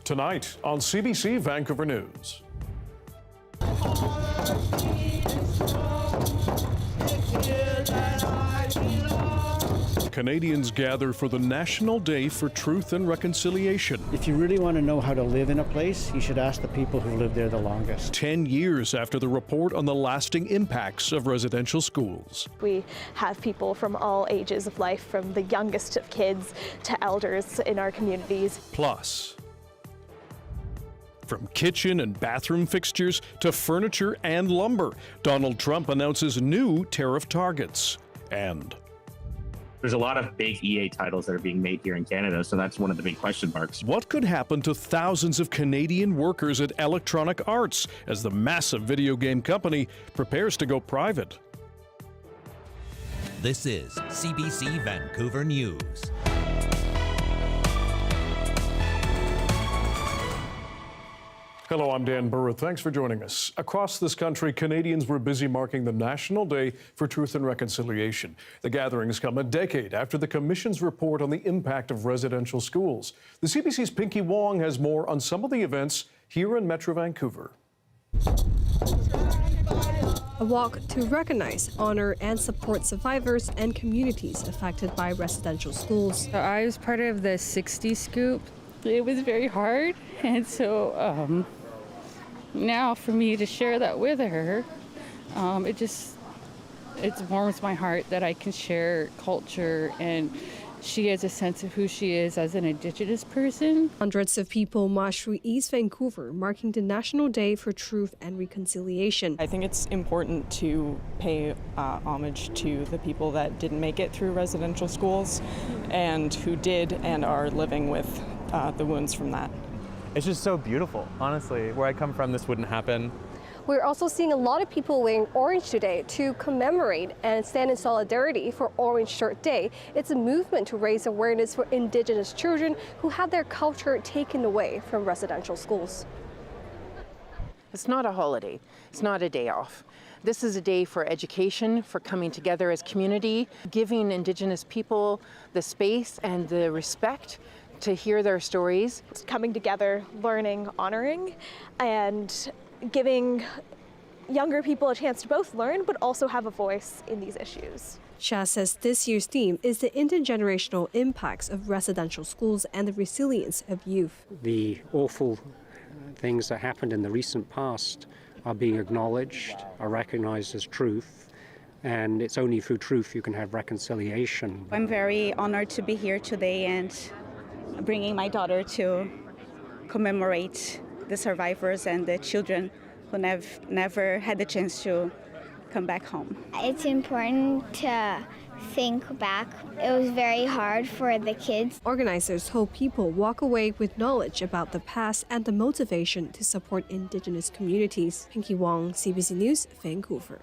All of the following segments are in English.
tonight on CBC Vancouver News. Canadians gather for the National Day for Truth and Reconciliation. If you really want to know how to live in a place, you should ask the people who lived there the longest. 10 years after the report on the lasting impacts of residential schools. We have people from all ages of life, from the youngest of kids to elders in our communities. Plus, from kitchen and bathroom fixtures to furniture and lumber, Donald Trump announces new tariff targets. And there's a lot of big EA titles that are being made here in Canada, so that's one of the big question marks. what could happen to thousands of Canadian workers at Electronic Arts as the massive video game company prepares to go private? This is CBC Vancouver News. Hello, I'm Dan Burritt. Thanks for joining us. Across this country, Canadians were busy marking the National Day for Truth and Reconciliation. The gatherings come a decade after the Commission's report on the impact of residential schools. The CBC's Pinky Wong has more on some of the events here in Metro Vancouver. A walk to recognize, honor, and support survivors and communities affected by residential schools. I was part of the 60 scoop. It was very hard, and so now for me to share that with her, it warms my heart that I can share culture, and she has a sense of who she is as an Indigenous person. Hundreds of people marched through East Vancouver, marking the National Day for Truth and Reconciliation. I think it's important to pay homage to the people that didn't make it through residential schools and who did and are living with the wounds from that. It's just so beautiful, honestly. Where I come from, this wouldn't happen. We're also seeing a lot of people wearing orange today to commemorate and stand in solidarity for Orange Shirt Day. It's a movement to raise awareness for Indigenous children who had their culture taken away from residential schools. It's not a holiday. It's not a day off. This is a day for education, for coming together as community, giving Indigenous people the space and the respect to hear their stories. Coming together, learning, honoring, and giving younger people a chance to both learn but also have a voice in these issues. Cha says this year's theme is the intergenerational impacts of residential schools and the resilience of youth. The awful things that happened in the recent past are being acknowledged, are recognized as truth, and it's only through truth you can have reconciliation. I'm very honored to be here today and bringing my daughter to commemorate the survivors and the children who never had the chance to come back home. It's important to think back. It was very hard for the kids. Organizers hope people walk away with knowledge about the past and the motivation to support Indigenous communities. Pinky Wong, CBC News, Vancouver.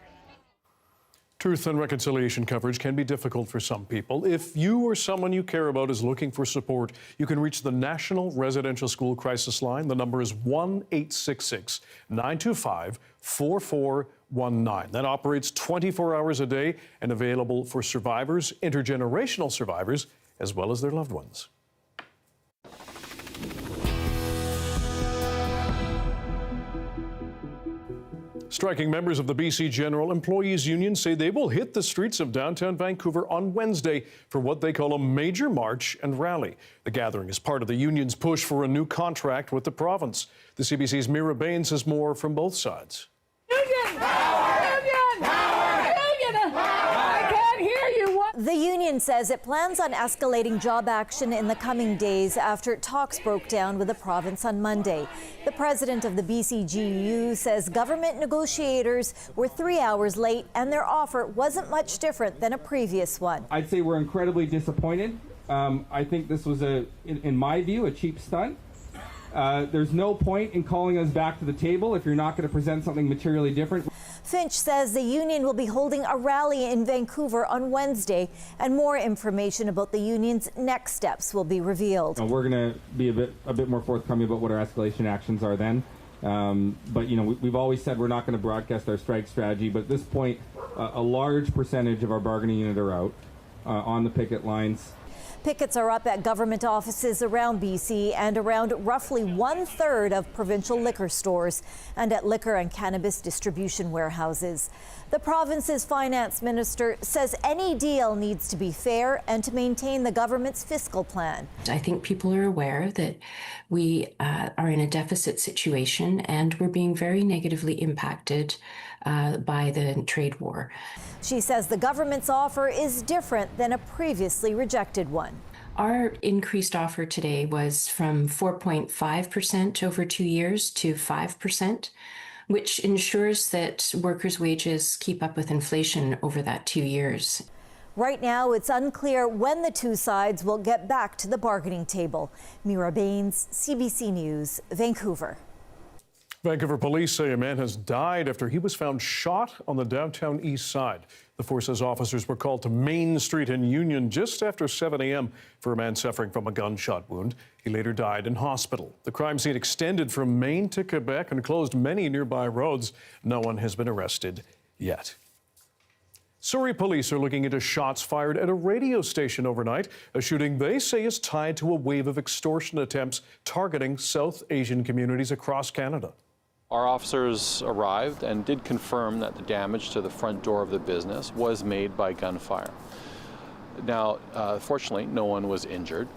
Truth and reconciliation coverage can be difficult for some people. If you or someone you care about is looking for support, you can reach the National Residential School Crisis Line. The number is 1-866-925-4419. That operates 24 hours a day and available for survivors, intergenerational survivors, as well as their loved ones. Striking members of the BC General Employees Union say they will hit the streets of downtown Vancouver on Wednesday for what they call a major march and rally. The gathering is part of the union's push for a new contract with the province. The CBC's Mira Baines has more from both sides. Union! Power! Union! Power! Union! I can't hear you. The union says it plans on escalating job action in the coming days after talks broke down with the province on Monday. The president of the BCGEU says government negotiators were 3 hours late and their offer wasn't much different than a previous one. I'd say we're incredibly disappointed. I think this was, in my view, a cheap stunt. There's no point in calling us back to the table if you're not going to present something materially different. Finch says the union will be holding a rally in Vancouver on Wednesday, and more information about the union's next steps will be revealed. We're going to be a bit more forthcoming about what our escalation actions are then. But we've always said we're not going to broadcast our strike strategy. But at this point, a large percentage of our bargaining unit are out on the picket lines. Pickets are up at government offices around BC and around roughly 1/3 of provincial liquor stores and at liquor and cannabis distribution warehouses. The province's finance minister says any deal needs to be fair and to maintain the government's fiscal plan. I think people are aware that we are in a deficit situation and we're being very negatively impacted by the trade war. She says the government's offer is different than a previously rejected one. Our increased offer today was from 4.5% over 2 years to 5%, which ensures that workers' wages keep up with inflation over that 2 years. Right now, it's unclear when the two sides will get back to the bargaining table. Mira Baines, CBC News, Vancouver. Vancouver police say a man has died after he was found shot on the downtown east side. The force says officers were called to Main Street in Union just after 7 a.m. for a man suffering from a gunshot wound. He later died in hospital. The crime scene extended from Maine to Quebec and closed many nearby roads. No one has been arrested yet. Surrey police are looking into shots fired at a radio station overnight, a shooting they say is tied to a wave of extortion attempts targeting South Asian communities across Canada. Our officers arrived and did confirm that the damage to the front door of the business was made by gunfire. Now, fortunately, no one was injured.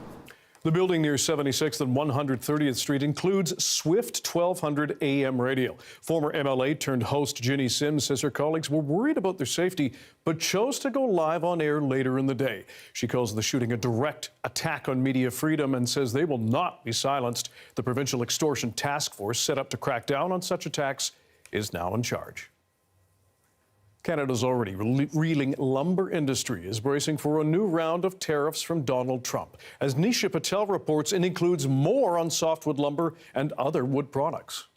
The building near 76th and 130th Street includes Swift 1200 AM radio. Former MLA turned host Ginny Sims says her colleagues were worried about their safety, but chose to go live on air later in the day. She calls the shooting a direct attack on media freedom and says they will not be silenced. The Provincial Extortion Task Force set up to crack down on such attacks is now in charge. Canada's already reeling lumber industry is bracing for a new round of tariffs from Donald Trump. As Nisha Patel reports, it includes more on softwood lumber and other wood products.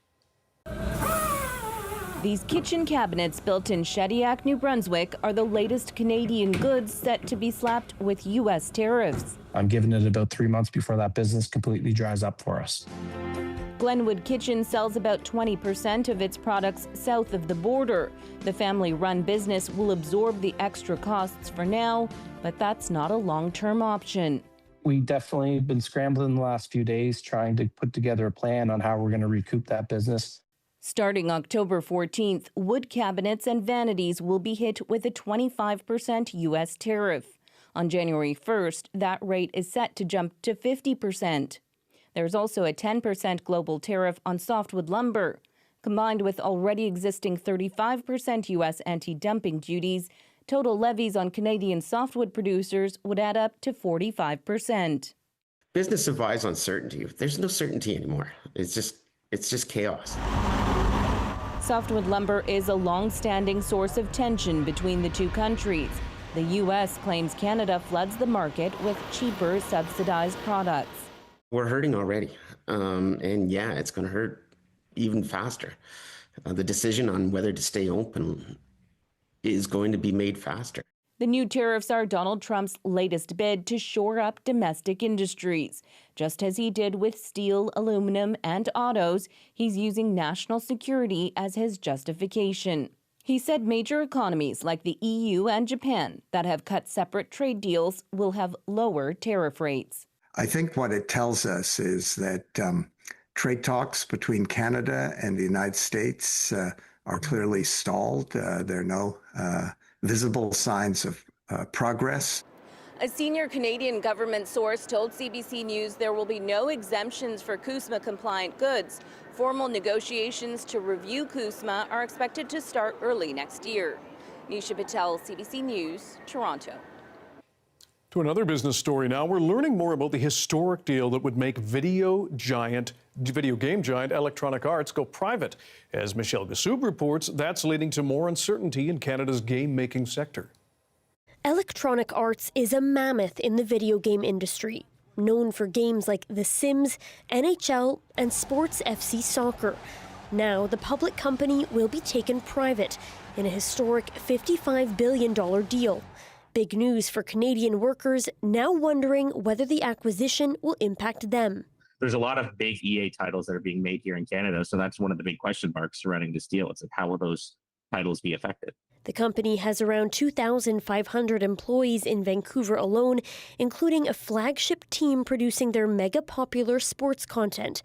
These kitchen cabinets built in Shediac, New Brunswick are the latest Canadian goods set to be slapped with U.S. tariffs. I'm giving it about 3 months before that business completely dries up for us. Glenwood Kitchen sells about 20% of its products south of the border. The family-run business will absorb the extra costs for now, but that's not a long-term option. We definitely have been scrambling the last few days trying to put together a plan on how we're going to recoup that business. Starting October 14th, wood cabinets and vanities will be hit with a 25% U.S. tariff. On January 1st, that rate is set to jump to 50%. There's also a 10% global tariff on softwood lumber. Combined with already existing 35% U.S. anti-dumping duties, total levies on Canadian softwood producers would add up to 45%. Business survives on certainty. There's no certainty anymore. It's just chaos. Softwood lumber is a long-standing source of tension between the two countries. The U.S. claims Canada floods the market with cheaper, subsidized products. We're hurting already, and yeah, it's going to hurt even faster. The decision on whether to stay open is going to be made faster. The new tariffs are Donald Trump's latest bid to shore up domestic industries. Just as he did with steel, aluminum, and autos, he's using national security as his justification. He said major economies like the EU and Japan that have cut separate trade deals will have lower tariff rates. I think what it tells us is that trade talks between Canada and the United States are clearly stalled. There are no visible signs of progress. A senior Canadian government source told CBC News there will be no exemptions for CUSMA-compliant goods. Formal negotiations to review CUSMA are expected to start early next year. Nisha Patel, CBC News, Toronto. To another business story now. We're learning more about the historic deal that would make video game giant Electronic Arts go private. As Michelle Gassoub reports, that's leading to more uncertainty in Canada's game-making sector. Electronic Arts is a mammoth in the video game industry, known for games like The Sims, NHL, and Sports FC Soccer. Now, the public company will be taken private in a historic $55 billion deal. Big news for Canadian workers now wondering whether the acquisition will impact them. There's a lot of big EA titles that are being made here in Canada, so that's one of the big question marks surrounding this deal. It's like, how will those titles be affected? The company has around 2,500 employees in Vancouver alone, including a flagship team producing their mega-popular sports content.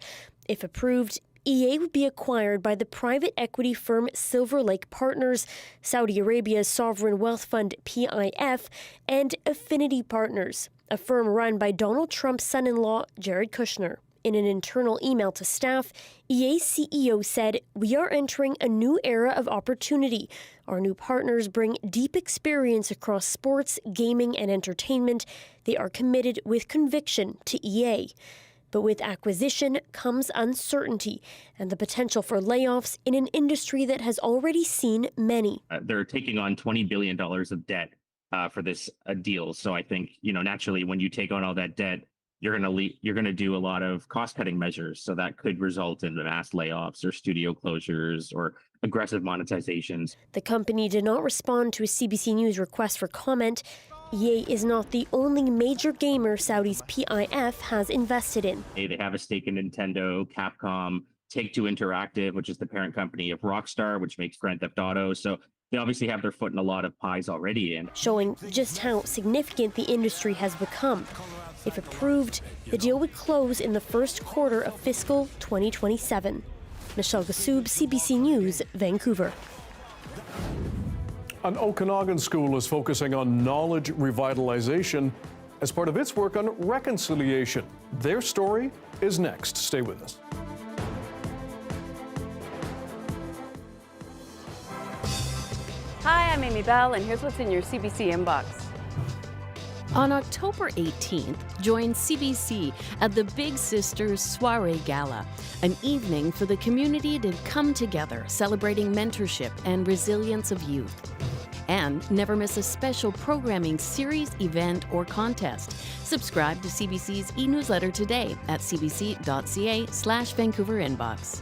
If approved, EA would be acquired by the private equity firm Silver Lake Partners, Saudi Arabia's sovereign wealth fund PIF, and Affinity Partners, a firm run by Donald Trump's son-in-law, Jared Kushner. In an internal email to staff, EA's CEO said, "We are entering a new era of opportunity. Our new partners bring deep experience across sports, gaming, and entertainment. They are committed with conviction to EA." But with acquisition comes uncertainty and the potential for layoffs in an industry that has already seen many. They're taking on $20 billion of debt for this deal. So I think, naturally, when you take on all that debt, you're going to do a lot of cost-cutting measures. So that could result in mass layoffs or studio closures or aggressive monetizations. The company did not respond to a CBC News request for comment. EA is not the only major gamer Saudi's PIF has invested in. They have a stake in Nintendo, Capcom, Take-Two Interactive, which is the parent company of Rockstar, which makes Grand Theft Auto. So they obviously have their foot in a lot of pies already. Showing just how significant the industry has become. If approved, the deal would close in the first quarter of fiscal 2027. Michelle Gassoub, CBC News, Vancouver. An Okanagan school is focusing on knowledge revitalization as part of its work on reconciliation. Their story is next. Stay with us. Hi, I'm Amy Bell, and here's what's in your CBC inbox. On October 18th, join CBC at the Big Sisters Soiree Gala, an evening for the community to come together, celebrating mentorship and resilience of youth. And never miss a special programming series, event, or contest. Subscribe to CBC's e-newsletter today at cbc.ca/Vancouver Inbox.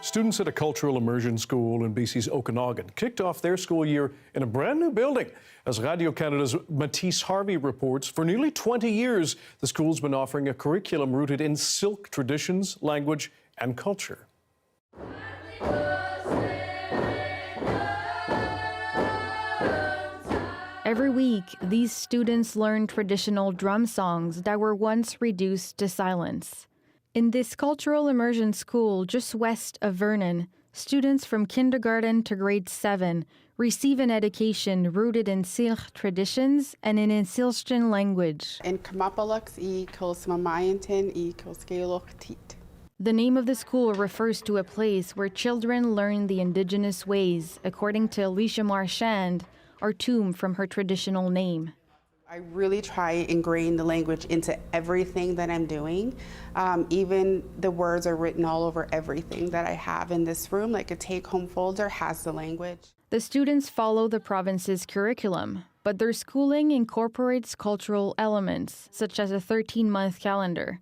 Students at a cultural immersion school in BC's Okanagan kicked off their school year in a brand new building. As Radio Canada's Matisse Harvey reports, for nearly 20 years, the school's been offering a curriculum rooted in Syilx traditions, language, and culture. Every week, these students learn traditional drum songs that were once reduced to silence. In this cultural immersion school just west of Vernon, students from kindergarten to grade 7 receive an education rooted in Syilx traditions and in Syilxan language. The name of the school refers to a place where children learn the indigenous ways, according to Alicia Marchand, or Tomb from her traditional name. I really try and ingrain the language into everything that I'm doing. Even the words are written all over everything that I have in this room, like a take-home folder has the language. The students follow the province's curriculum, but their schooling incorporates cultural elements, such as a 13-month calendar.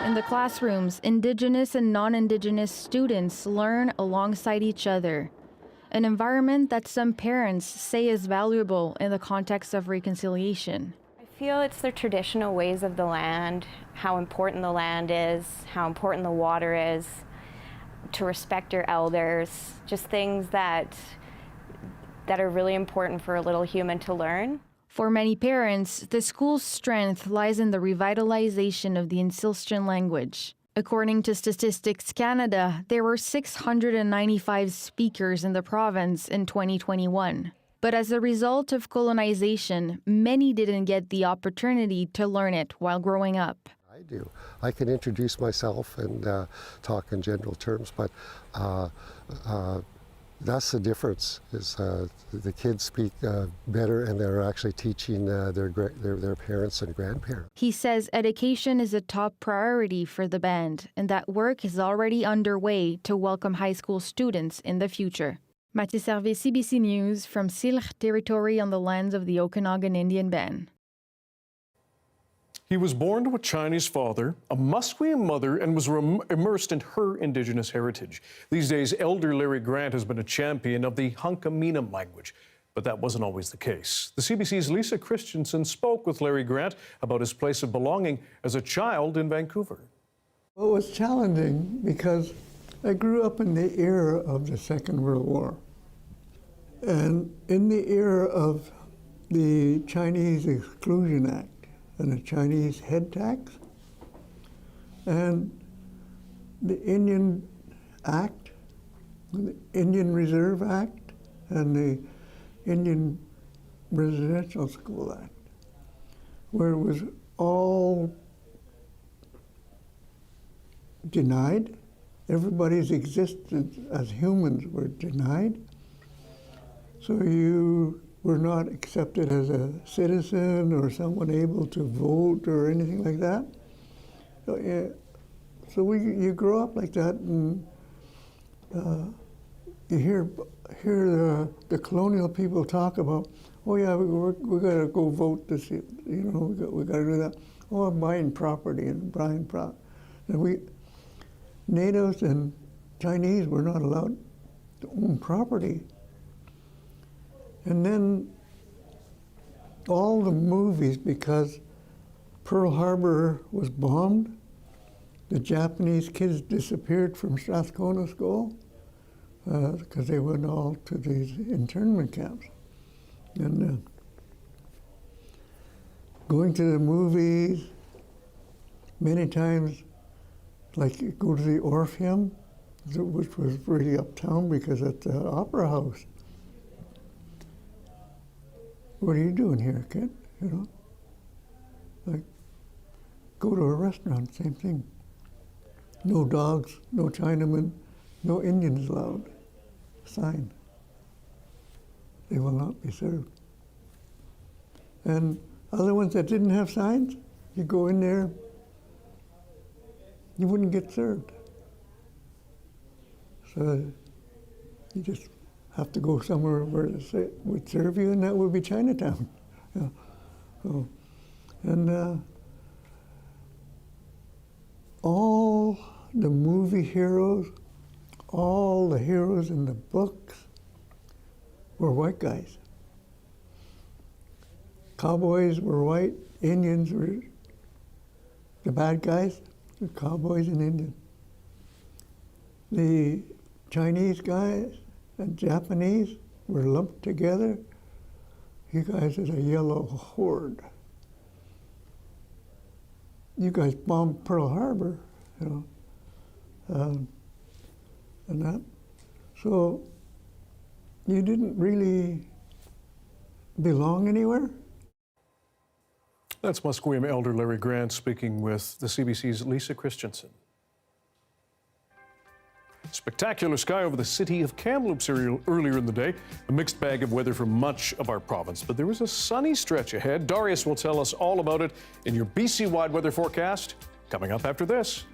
In the classrooms, Indigenous and non-Indigenous students learn alongside each other, an environment that some parents say is valuable in the context of reconciliation. I feel it's the traditional ways of the land, how important the land is, how important the water is, to respect your elders, just things that are really important for a little human to learn. For many parents, the school's strength lies in the revitalization of the Syilxan language. According to Statistics Canada, there were 695 speakers in the province in 2021. But as a result of colonization, many didn't get the opportunity to learn it while growing up. I do. I can introduce myself and talk in general terms, but that's the difference, is the kids speak better and they're actually teaching their parents and grandparents. He says education is a top priority for the band and that work is already underway to welcome high school students in the future. Matisse Harvey, CBC News, from Syilx territory on the lands of the Okanagan Indian Band. He was born to a Chinese father, a Musqueam mother, and was immersed in her Indigenous heritage. These days, Elder Larry Grant has been a champion of the Hunkaminam language, but that wasn't always the case. The CBC's Lisa Christensen spoke with Larry Grant about his place of belonging as a child in Vancouver. Well, it was challenging because I grew up in the era of the Second World War. And in the era of the Chinese Exclusion Act, and the Chinese head tax, and the Indian Act, the Indian Reserve Act, and the Indian Residential School Act, where it was all denied. Everybody's existence as humans were denied. So you were not accepted as a citizen or someone able to vote or anything like that. So, yeah, so you grow up like that, and you hear the colonial people talk about, oh yeah, we got to go vote this, we got to do that. Oh, I'm buying property and buying property. And natives and Chinese were not allowed to own property. And then all the movies, because Pearl Harbor was bombed, the Japanese kids disappeared from Strathcona School because they went all to these internment camps. And going to the movies, many times, like go to the Orpheum, which was really uptown because it's the Opera House. What are you doing here, kid? Like, go to a restaurant, same thing. No dogs, no Chinamen, no Indians allowed. Sign. They will not be served. And other ones that didn't have signs, you go in there, you wouldn't get served. So you just have to go somewhere where they would serve you, and that would be Chinatown. Yeah. So, and all the movie heroes, all the heroes in the books were white guys. Cowboys were white, Indians were the bad guys, the cowboys and Indians. The Chinese guys and Japanese were lumped together. You guys are the yellow horde. You guys bombed Pearl Harbor, you know, and that. So you didn't really belong anywhere. That's Musqueam Elder Larry Grant speaking with the CBC's Lisa Christensen. Spectacular sky over the city of Kamloops earlier in the day. A mixed bag of weather for much of our province, but there was a sunny stretch ahead. Darius will tell us all about it in your BC-wide weather forecast coming up after this.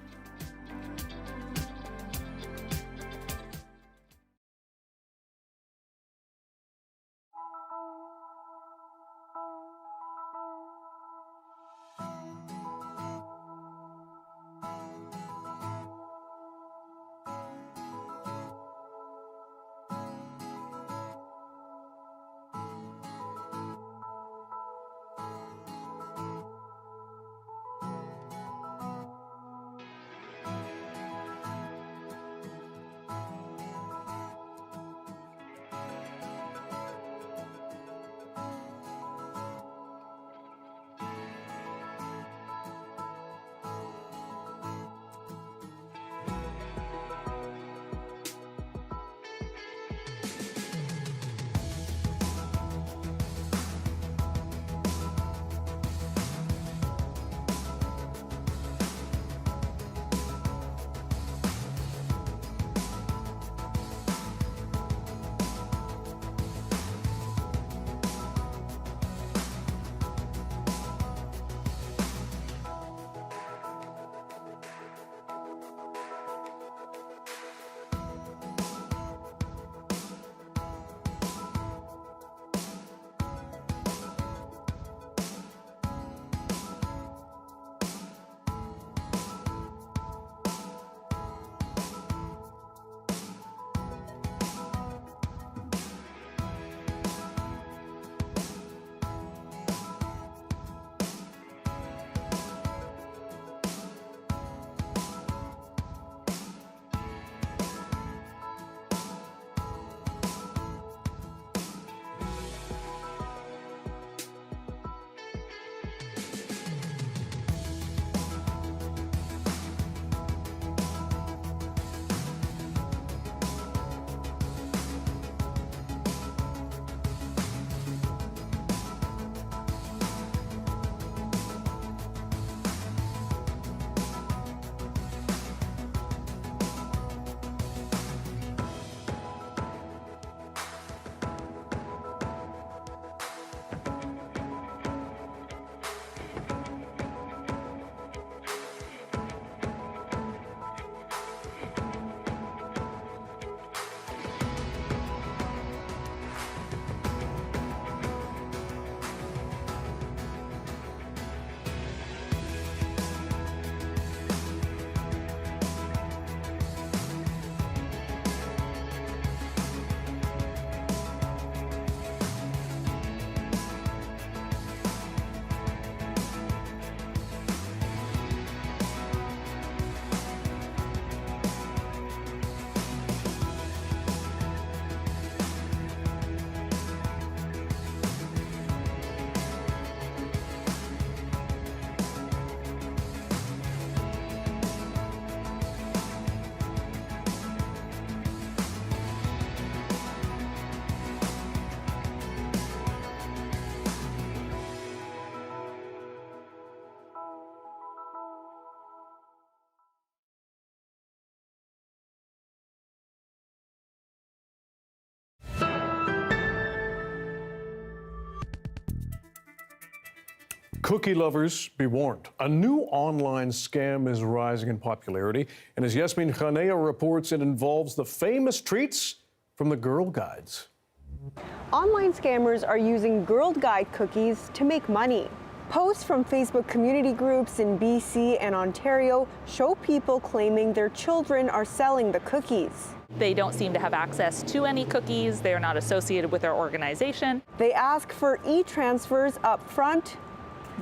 Cookie lovers, be warned. A new online scam is rising in popularity, and as Yasmin Khanea reports, it involves the famous treats from the Girl Guides. Online scammers are using Girl Guide cookies to make money. Posts from Facebook community groups in BC and Ontario show people claiming their children are selling the cookies. They don't seem to have access to any cookies. They are not associated with our organization. They ask for e-transfers up front,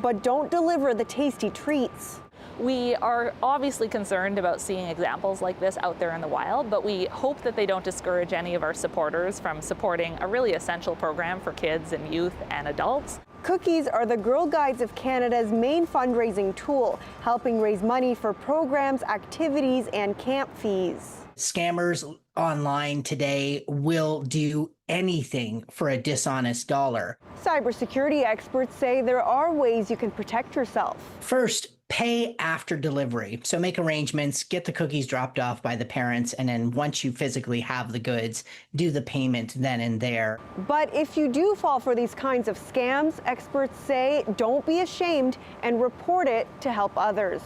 but don't deliver the tasty treats. We are obviously concerned about seeing examples like this out there in the wild, but we hope that they don't discourage any of our supporters from supporting a really essential program for kids and youth and adults. Cookies are the Girl Guides of Canada's main fundraising tool, helping raise money for programs, activities, and camp fees. Scammers online today will do anything for a dishonest dollar. Cybersecurity experts say there are ways you can protect yourself. First, pay after delivery. So make arrangements, get the cookies dropped off by the parents, and then once you physically have the goods, do the payment then and there. But if you do fall for these kinds of scams, experts say don't be ashamed and report it to help others.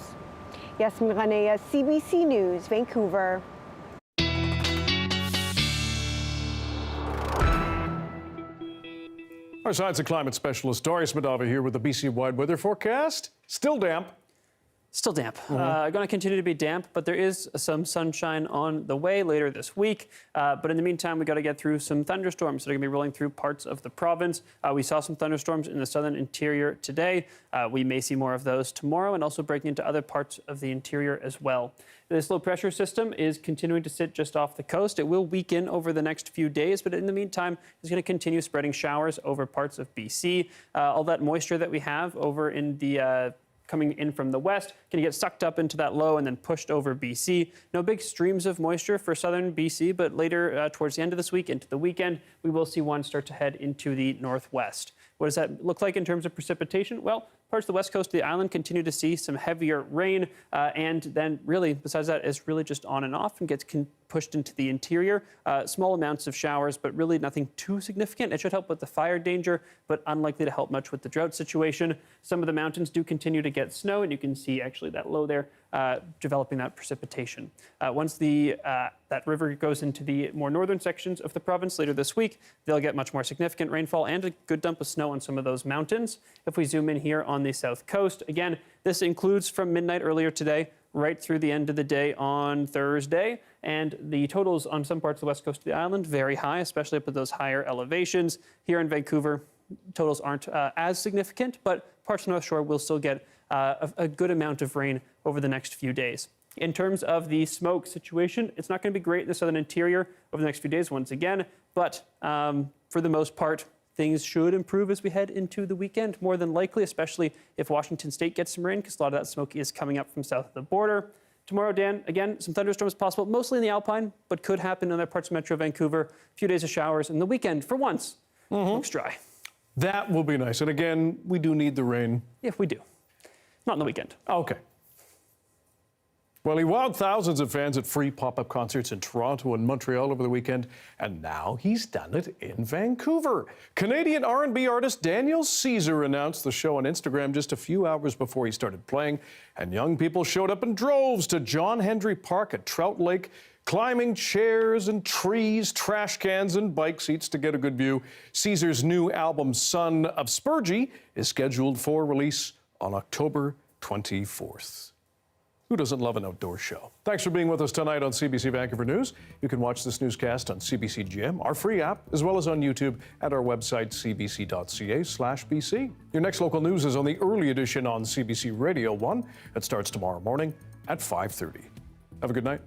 Yasmin Ranea, CBC News, Vancouver. Our science and climate specialist Darius Madava here with the BC-wide weather forecast. Still damp. Still damp. Going to continue to be damp, but there is some sunshine on the way later this week. But in the meantime, we got to get through some thunderstorms that are going to be rolling through parts of the province. We saw some thunderstorms in the southern interior today. We may see more of those tomorrow and also breaking into other parts of the interior as well. This low pressure system is continuing to sit just off the coast. It will weaken over the next few days, but in the meantime, it's going to continue spreading showers over parts of BC. All that moisture that we have over in the coming in from the west can get sucked up into that low and then pushed over BC. No big streams of moisture for southern BC, but later towards the end of this week into the weekend, we will see one start to head into the northwest. What does that look like in terms of precipitation? Well, parts of the west coast of the island continue to see some heavier rain, and then really, besides that, it's really just on and off and gets pushed into the interior. Small amounts of showers, but really nothing too significant. It should help with the fire danger, but unlikely to help much with the drought situation. Some of the mountains do continue to get snow, and you can see actually that low there developing that precipitation. Once that river goes into the more northern sections of the province later this week, they'll get much more significant rainfall and a good dump of snow on some of those mountains. If we zoom in here on the south coast, again, this includes from midnight earlier today right through the end of the day on Thursday. And the totals on some parts of the west coast of the island, very high, especially up at those higher elevations. Here in Vancouver, totals aren't as significant, but parts of the North Shore will still get a good amount of rain over the next few days. In terms of the smoke situation, it's not going to be great in the southern interior over the next few days once again, but for the most part, things should improve as we head into the weekend, more than likely, especially if Washington State gets some rain, because a lot of that smoke is coming up from south of the border. Tomorrow, Dan, again, some thunderstorms possible, mostly in the Alpine, but could happen in other parts of Metro Vancouver. A few days of showers, and the weekend, for once, looks dry. That will be nice. And again, we do need the rain. Yeah, we do. Not on the weekend. Okay. Well, he wowed thousands of fans at free pop-up concerts in Toronto and Montreal over the weekend, and now he's done it in Vancouver. Canadian R&B artist Daniel Caesar announced the show on Instagram just a few hours before he started playing, and young people showed up in droves to John Hendry Park at Trout Lake, climbing chairs and trees, trash cans and bike seats to get a good view. Caesar's new album, Son of Spurgey, is scheduled for release on October 24th. Who doesn't love an outdoor show? Thanks for being with us tonight on CBC Vancouver News. You can watch this newscast on CBC GM, our free app, as well as on YouTube at our website, cbc.ca/BC. Your next local news is on the early edition on CBC Radio 1. It starts tomorrow morning at 5:30. Have a good night.